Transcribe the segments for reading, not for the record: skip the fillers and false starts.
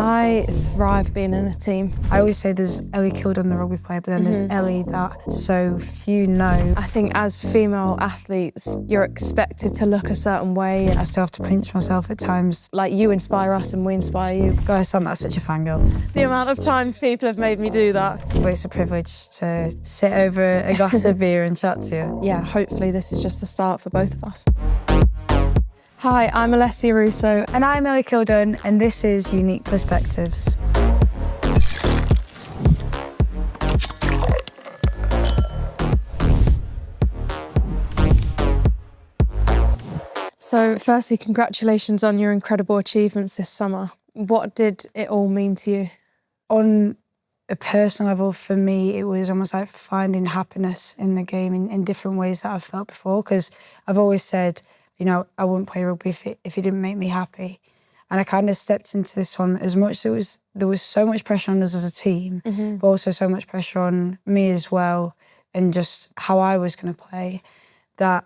I thrive being in a team. I always say there's Ellie Kildunne, the rugby player, but then there's Ellie that so few know. I think as female athletes, you're expected to look a certain way. I still have to pinch myself at times. Like, you inspire us and we inspire you. Guys, I'm not such a fangirl. The amount of times people have made me do that. But it's a privilege to sit over a glass of beer and chat to you. Yeah, hopefully this is just the start for both of us. Hi, I'm Alessia Russo. And I'm Ellie Kildunne, and this is Unique Perspectives. So firstly, congratulations on your incredible achievements this summer. What did it all mean to you? On a personal level, for me, it was almost like finding happiness in the game in different ways that I've felt before, because I've always said, you know, I wouldn't play rugby if it didn't make me happy. And I kind of stepped into this tournament as much as there was so much pressure on us as a team, but also so much pressure on me as well, and just how I was going to play, that,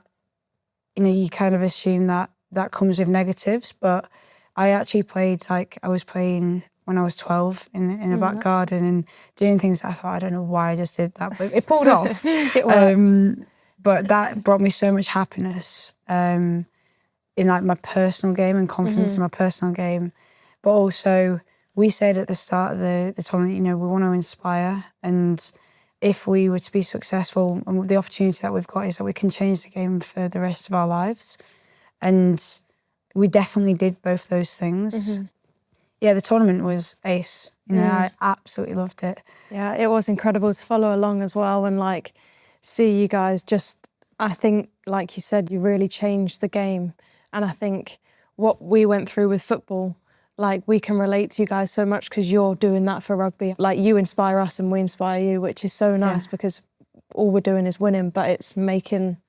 you know, you kind of assume that that comes with negatives. But I actually played like I was playing when I was 12 in a back garden and doing things that I thought, I don't know why I just did that, but it pulled off. It worked. But that brought me so much happiness in like my personal game and confidence in my personal game. But also, we said at the start of the tournament, you know, we want to inspire, and if we were to be successful, and the opportunity that we've got is that we can change the game for the rest of our lives. And we definitely did both those things. Yeah, the tournament was ace. You know, I absolutely loved it. Yeah, it was incredible to follow along as well, and like see you guys just, I think, like you said, you really changed the game. And I think what we went through with football, like, we can relate to you guys so much because you're doing that for rugby. Like, you inspire us and we inspire you, which is so nice because all we're doing is winning, but it's making,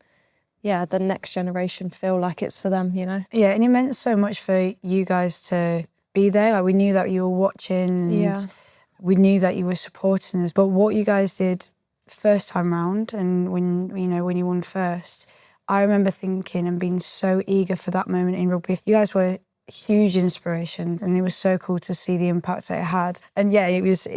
the next generation feel like it's for them, you know? Yeah, and it meant so much for you guys to be there. Like, we knew that you were watching and we knew that you were supporting us. But what you guys did first time round, and when you won first, I remember thinking and being so eager for that moment in rugby. You guys were huge inspiration, and it was so cool to see the impact that it had. And yeah, it was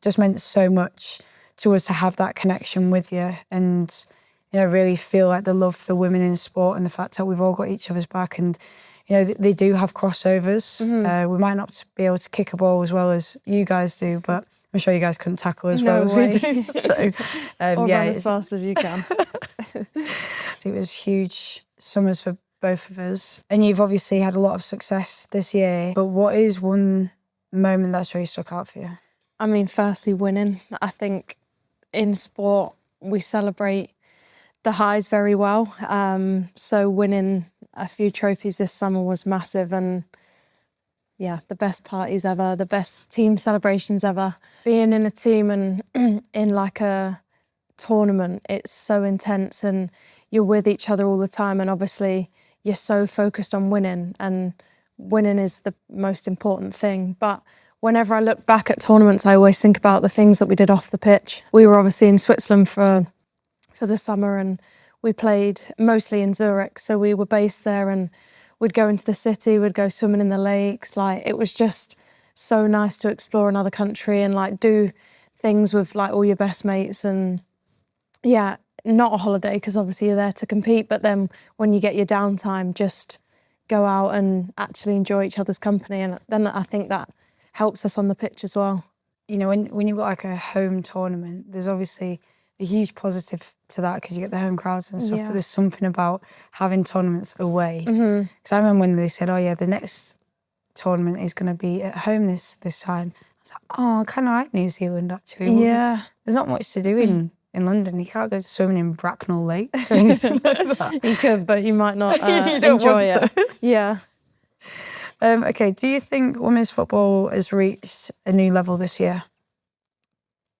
just meant so much to us to have that connection with you, and, you know, really feel like the love for women in sport and the fact that we've all got each other's back. And, you know, they do have crossovers. We might not be able to kick a ball as well as you guys do, but I'm sure you guys couldn't tackle as well as we do. So, or run as fast as you can. It was huge summers for both of us. And you've obviously had a lot of success this year, but what is one moment that's really stuck out for you? I mean, firstly, winning. I think in sport, we celebrate the highs very well. So winning a few trophies this summer was massive, and yeah, the best parties ever, the best team celebrations ever. Being in a team and in like a tournament, it's so intense and you're with each other all the time, and obviously you're so focused on winning, and winning is the most important thing. But whenever I look back at tournaments, I always think about the things that we did off the pitch. We were obviously in Switzerland for the summer, and we played mostly in Zurich, so we were based there, and we'd go into the city, we'd go swimming in the lakes. Like, it was just so nice to explore another country and like do things with like all your best mates. And yeah, not a holiday because obviously you're there to compete, but then when you get your downtime, just go out and actually enjoy each other's company. And then I think that helps us on the pitch as well. You know, when you've got like a home tournament, there's obviously a huge positive to that because you get the home crowds and stuff, but there's something about having tournaments away. Because I remember when they said, oh yeah, the next tournament is going to be at home this time. I was like, oh, I kind of like New Zealand actually. Yeah. There's not much to do in London. You can't go swimming in Bracknell Lakes or anything like that. You could, but you might not enjoy it. Yeah. Okay, do you think women's football has reached a new level this year?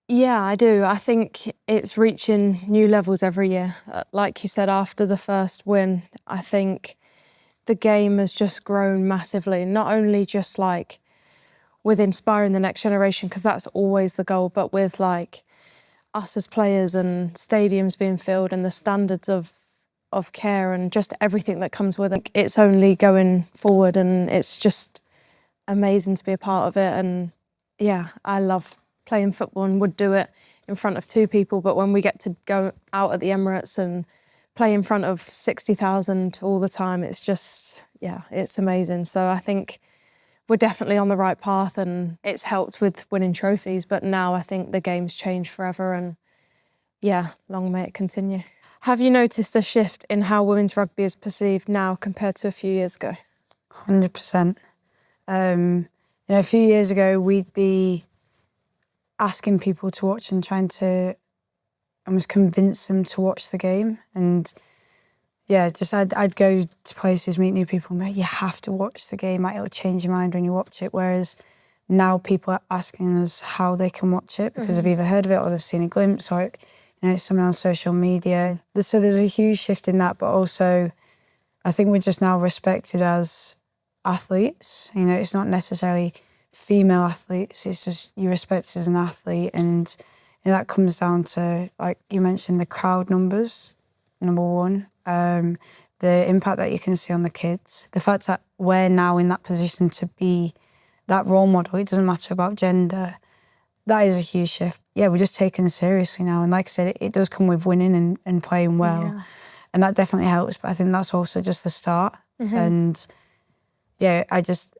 Yeah, I do. I think it's reaching new levels every year. Like you said, after the first win, I think the game has just grown massively, not only just like with inspiring the next generation, because that's always the goal, but with like us as players and stadiums being filled and the standards of care and just everything that comes with it. It's only going forward, and it's just amazing to be a part of it. And yeah, I love playing football and would do it in front of 2 people. But when we get to go out at the Emirates and play in front of 60,000 all the time, it's just, yeah, it's amazing. So I think we're definitely on the right path, and it's helped with winning trophies. But now I think the game's changed forever, and yeah, long may it continue. Have you noticed a shift in how women's rugby is perceived now compared to a few years ago? 100%. A few years ago, we'd be asking people to watch and trying to almost convince them to watch the game. And yeah, I'd go to places, meet new people, and be like, you have to watch the game. Like, it'll change your mind when you watch it. Whereas now people are asking us how they can watch it because they've either heard of it or they've seen a glimpse, or it's something on social media. So there's a huge shift in that, but also I think we're just now respected as athletes. It's not necessarily female athletes, it's just you're respected as an athlete, and that comes down to, like you mentioned, the crowd numbers, number one, the impact that you can see on the kids, the fact that we're now in that position to be that role model. It doesn't matter about gender. That is a huge shift. Yeah, we're just taken seriously now. And like I said, it does come with winning and playing well. Yeah. And that definitely helps. But I think that's also just the start. And yeah,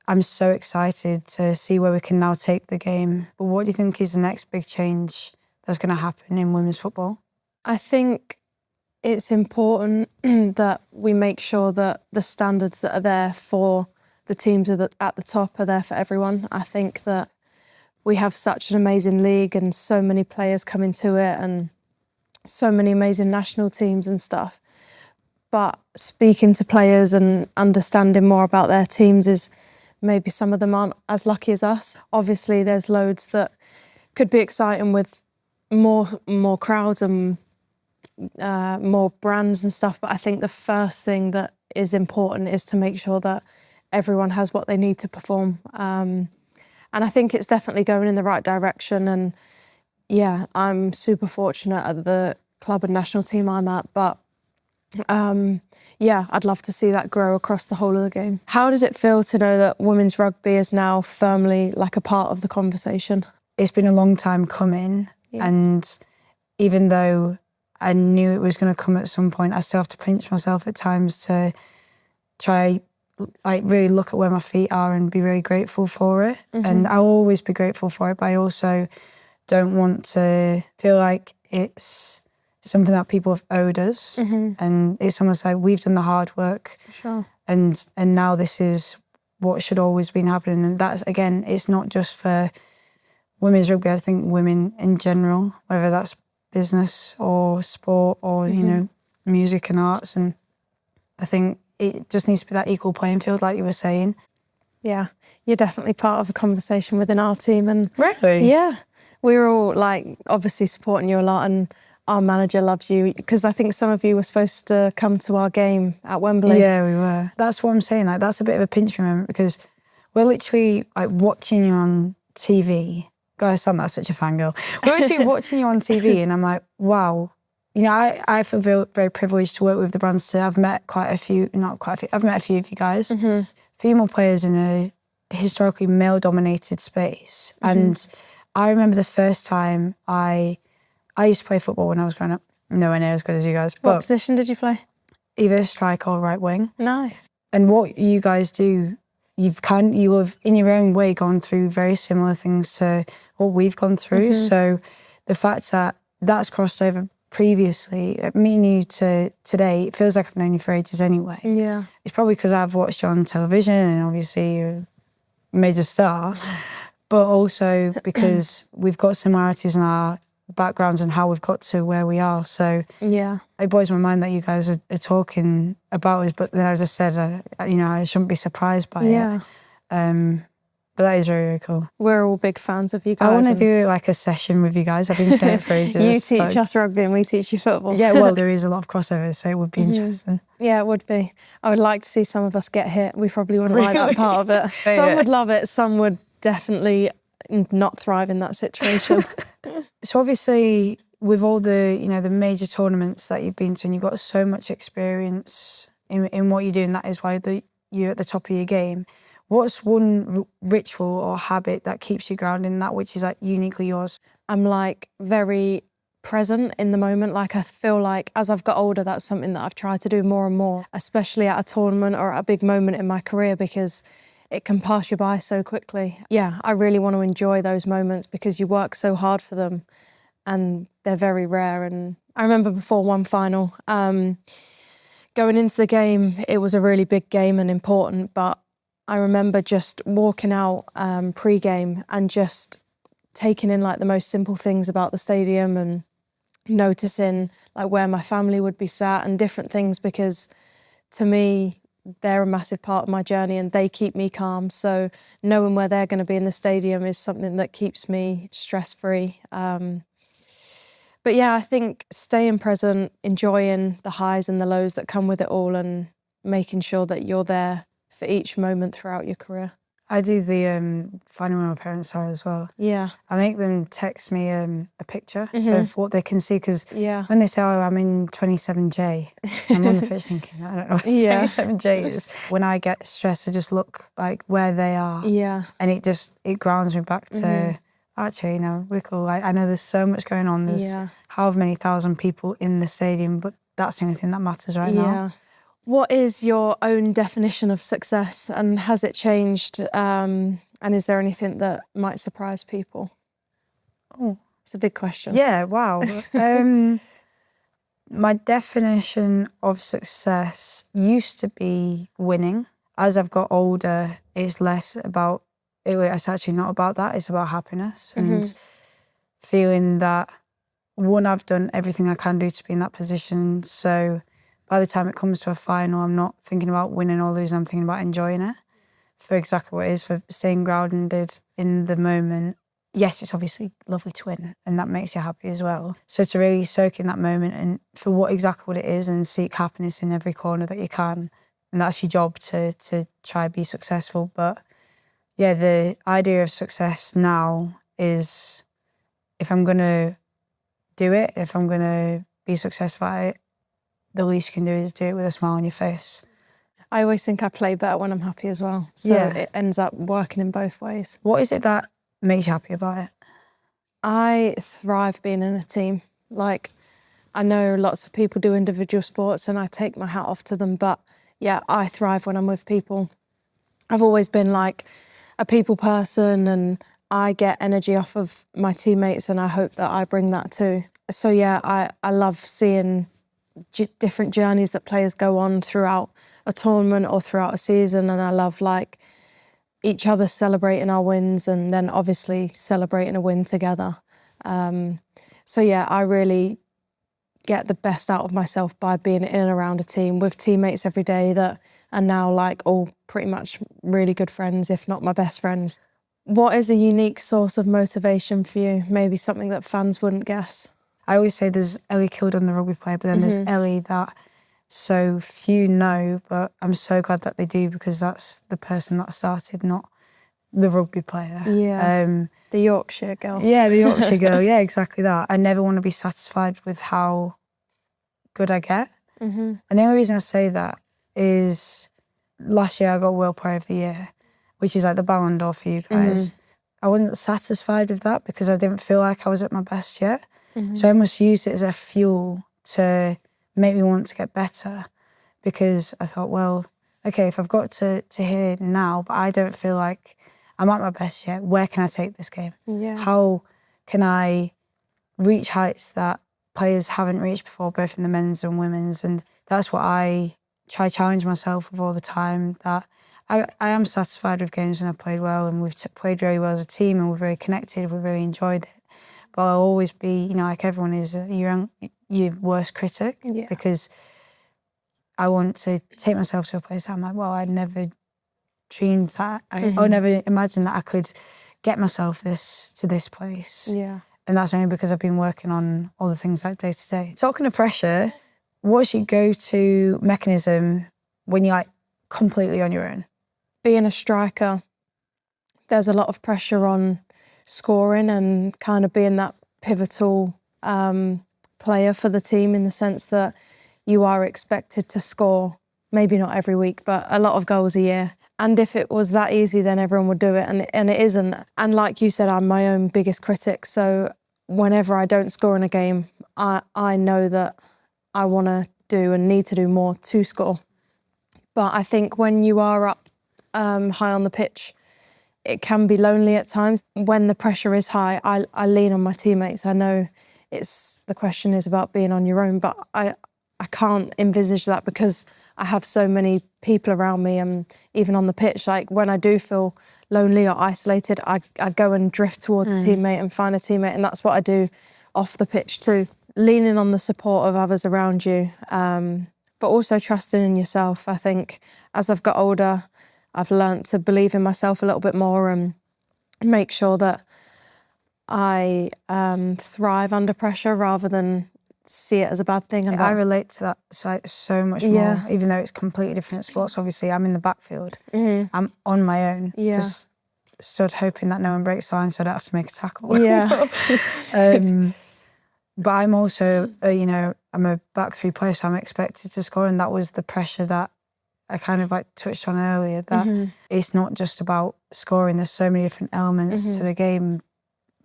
I'm so excited to see where we can now take the game. But what do you think is the next big change that's going to happen in women's football? I think it's important that we make sure that the standards that are there for the teams at the top are there for everyone. I think that we have such an amazing league and so many players coming to it and so many amazing national teams and stuff. But speaking to players and understanding more about their teams is maybe some of them aren't as lucky as us. Obviously, there's loads that could be exciting with more crowds and more brands and stuff. But I think the first thing that is important is to make sure that everyone has what they need to perform. And I think it's definitely going in the right direction. And yeah, I'm super fortunate at the club and national team I'm at. But yeah, I'd love to see that grow across the whole of the game. How does it feel to know that women's rugby is now firmly like a part of the conversation? It's been a long time coming. Yeah. And even though I knew it was going to come at some point, I still have to pinch myself at times to try really look at where my feet are and be really grateful for it. And I'll always be grateful for it, but I also don't want to feel like it's something that people have owed us. And it's almost like we've done the hard work. Sure. And now this is what should always been happening. And that's, again, it's not just for women's rugby. I think women in general, whether that's business or sport or, music and arts. And I think it just needs to be that equal playing field, like you were saying. Yeah, you're definitely part of a conversation within our team. And really? Yeah, we were all obviously supporting you a lot, and our manager loves you, because I think some of you were supposed to come to our game at Wembley. Yeah, we were. That's what I'm saying. That's a bit of a pinch me moment, because we're literally watching you on TV. God, I sound like such a fangirl. We're literally watching you on TV, and I'm like, wow. I feel very, very privileged to work with the brands too. I've met I've met a few of you guys. Female players in a historically male-dominated space. And I remember the first time I used to play football when I was growing up. Nowhere near as good as you guys. What position did you play? Either strike or right wing. Nice. And what you guys do, you have in your own way gone through very similar things to what we've gone through. So the fact that that's crossed over previously, meeting you to today, it feels like I've known you for ages anyway. Yeah. It's probably because I've watched you on television and obviously you're a major star, but also because we've got similarities in our backgrounds and how we've got to where we are. So yeah, it blows my mind that you guys are talking about us, but then I just said, I shouldn't be surprised by it. But that is very, very cool. We're all big fans of you guys. I want to do a session with you guys. I've been saying it for ages. You teach us rugby and we teach you football. Yeah, well, there is a lot of crossover, so it would be interesting. Yeah, it would be. I would like to see some of us get hit. We probably wouldn't like that part of it. Some would love it. Some would definitely not thrive in that situation. So obviously, with all the the major tournaments that you've been to, and you've got so much experience in what you do, and that is why you're at the top of your game. What's one ritual or habit that keeps you grounded in that which is like uniquely yours? I'm like very present in the moment. Like I feel like as I've got older, that's something that I've tried to do more and more, especially at a tournament or at a big moment in my career, because it can pass you by so quickly. Yeah, I really want to enjoy those moments because you work so hard for them and they're very rare. And I remember before one final, going into the game, it was a really big game and important, but I remember just walking out pre-game and just taking in like the most simple things about the stadium and noticing like where my family would be sat and different things, because to me, they're a massive part of my journey and they keep me calm. So knowing where they're going to be in the stadium is something that keeps me stress-free. But yeah, I think staying present, enjoying the highs and the lows that come with it all and making sure that you're there for each moment throughout your career. I do the finding where my parents are as well. Yeah. I make them text me a picture of what they can see, because when they say, oh, I'm in 27J, I'm on the pitch thinking, I don't know what 27J is. When I get stressed, I just look like where they are. Yeah. And it grounds me back to, actually, you know, we're cool. I know there's so much going on. There's however many thousand people in the stadium, but that's the only thing that matters right now. What is your own definition of success, and has it changed? And is there anything that might surprise people? Oh, it's a big question. Yeah, wow. My definition of success used to be winning. As I've got older, it's less about, it's actually not about that, it's about happiness and feeling that, one, I've done everything I can do to be in that position. So by the time it comes to a final, I'm not thinking about winning or losing, I'm thinking about enjoying it for exactly what it is, for staying grounded in the moment. Yes, it's obviously lovely to win and that makes you happy as well. So to really soak in that moment and for exactly what it is and seek happiness in every corner that you can. And that's your job to try and be successful. But yeah, the idea of success now is, if I'm going to do it, if I'm going to be successful at it, the least you can do is do it with a smile on your face. I always think I play better when I'm happy as well. So it ends up working in both ways. What is it that makes you happy about it? I thrive being in a team. Like, I know lots of people do individual sports and I take my hat off to them, but yeah, I thrive when I'm with people. I've always been like a people person and I get energy off of my teammates and I hope that I bring that too. So yeah, I love seeing different journeys that players go on throughout a tournament or throughout a season, and I love like each other celebrating our wins and then obviously celebrating a win together. So yeah, I really get the best out of myself by being in and around a team with teammates every day that are now like all pretty much really good friends, if not my best friends. What is a unique source of motivation for you? Maybe something that fans wouldn't guess. I always say there's Ellie Kildunne, the rugby player, but then there's Ellie that so few know, but I'm so glad that they do, because that's the person that started, not the rugby player. Yeah, the Yorkshire girl. Yeah, the Yorkshire girl, yeah, exactly that. I never want to be satisfied with how good I get. And the only reason I say that is last year I got World Player of the Year, which is like the Ballon d'Or for you guys. I wasn't satisfied with that because I didn't feel like I was at my best yet. So I almost used it as a fuel to make me want to get better, because I thought, well, okay, if I've got to here now, but I don't feel like I'm at my best yet, where can I take this game? How can I reach heights that players haven't reached before, both in the men's and women's? And that's what I try to challenge myself with all the time, that I am satisfied with games when I've played well and we've played very well as a team and we're very connected, we've really enjoyed it. But I'll always be, you know, like everyone is, your worst critic, because I want to take myself to a place that I'm like, well, I never dreamed that. I never imagined that I could get myself to this place. And that's only because I've been working on all the things like day to day. Talking of pressure, what's your go-to mechanism when you're like completely on your own? Being a striker, there's a lot of pressure on scoring and kind of being that pivotal player for the team, in the sense that you are expected to score, maybe not every week, but a lot of goals a year. And if it was that easy, then everyone would do it, and it isn't. And like you said, I'm my own biggest critic. So whenever I don't score in a game, I know that I want to do and need to do more to score. But I think when you are up high on the pitch, it can be lonely at times. When the pressure is high, I lean on my teammates. I know the question is about being on your own, but I can't envisage that because I have so many people around me, and even on the pitch, like when I do feel lonely or isolated, I go and drift towards a teammate and find a teammate, and that's what I do off the pitch too. Leaning on the support of others around you, but also trusting in yourself. I think as I've got older, I've learnt to believe in myself a little bit more and make sure that I thrive under pressure rather than see it as a bad thing. And I relate to that side so much more, even though it's completely different sports. Obviously, I'm in the backfield. I'm on my own, just stood hoping that no one breaks the line so I don't have to make a tackle. But I'm also, I'm a back three player, so I'm expected to score, and that was the pressure that I kind of like touched on earlier, that it's not just about scoring. There's so many different elements to the game.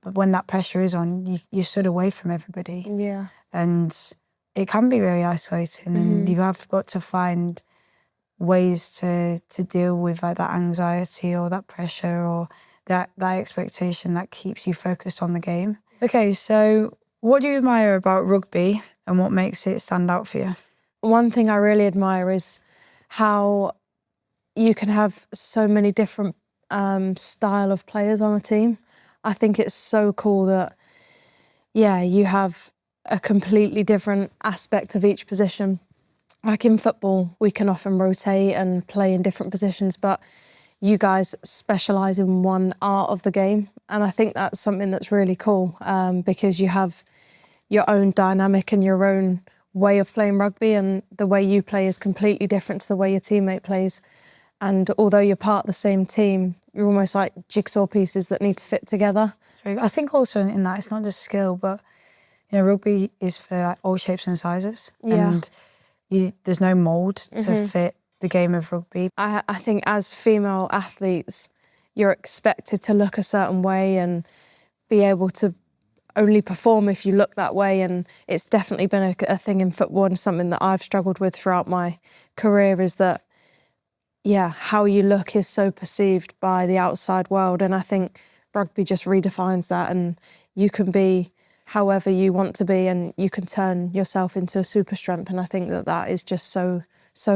But when that pressure is on, you stood away from everybody. And it can be very isolating, and you have got to find ways to deal with like that anxiety or that pressure or that expectation that keeps you focused on the game. Okay, so what do you admire about rugby and what makes it stand out for you? One thing I really admire is how you can have so many different style of players on a team. I think it's so cool that, you have a completely different aspect of each position. Like in football, we can often rotate and play in different positions, but you guys specialise in one art of the game. And I think that's something that's really cool because you have your own dynamic and your own way of playing rugby, and the way you play is completely different to the way your teammate plays. And although you're part of the same team, you're almost like jigsaw pieces that need to fit together. I think also in that it's not just skill, but rugby is for like all shapes and sizes, and there's no mould to fit the game of rugby. I think as female athletes, you're expected to look a certain way and be able to only perform if you look that way, and it's definitely been a thing in football, and something that I've struggled with throughout my career is that, how you look is so perceived by the outside world, and I think rugby just redefines that, and you can be however you want to be, and you can turn yourself into a super strength, and I think that is just so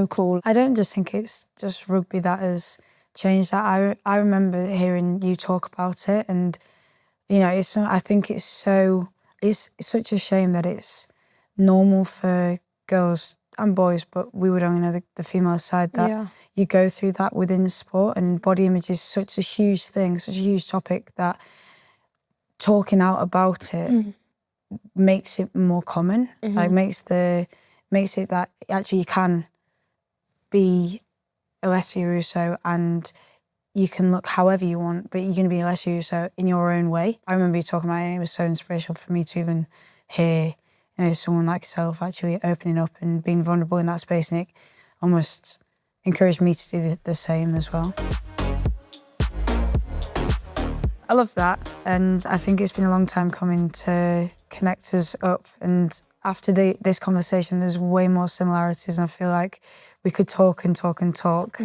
cool. I don't just think it's just rugby that has changed that. I remember hearing you talk about it, and I think it's such a shame that it's normal for girls and boys, but we would only know the female side, that you go through that within sport, and body image is such a huge thing, such a huge topic, that talking out about it makes it more common. Like makes it that actually you can be Alessia Russo and you can look however you want, but you're going to be Alessia Russo in your own way. I remember you talking about it, and it was so inspirational for me to even hear, someone like yourself actually opening up and being vulnerable in that space, and it almost encouraged me to do the same as well. I love that, and I think it's been a long time coming to connect us up, and after this conversation there's way more similarities, and I feel like we could talk and talk and talk.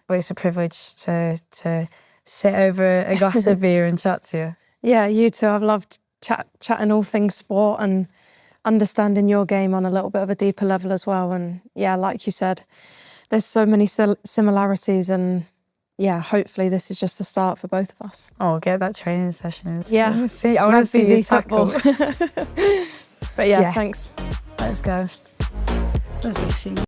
But it's a privilege to sit over a glass of beer and chat to you. Yeah, you too. I've loved chatting all things sport and understanding your game on a little bit of a deeper level as well. And like you said, there's so many similarities, and hopefully this is just the start for both of us. Oh, get that training session. See, I want to see you tackle. But thanks. Let's go. Lovely seeing you.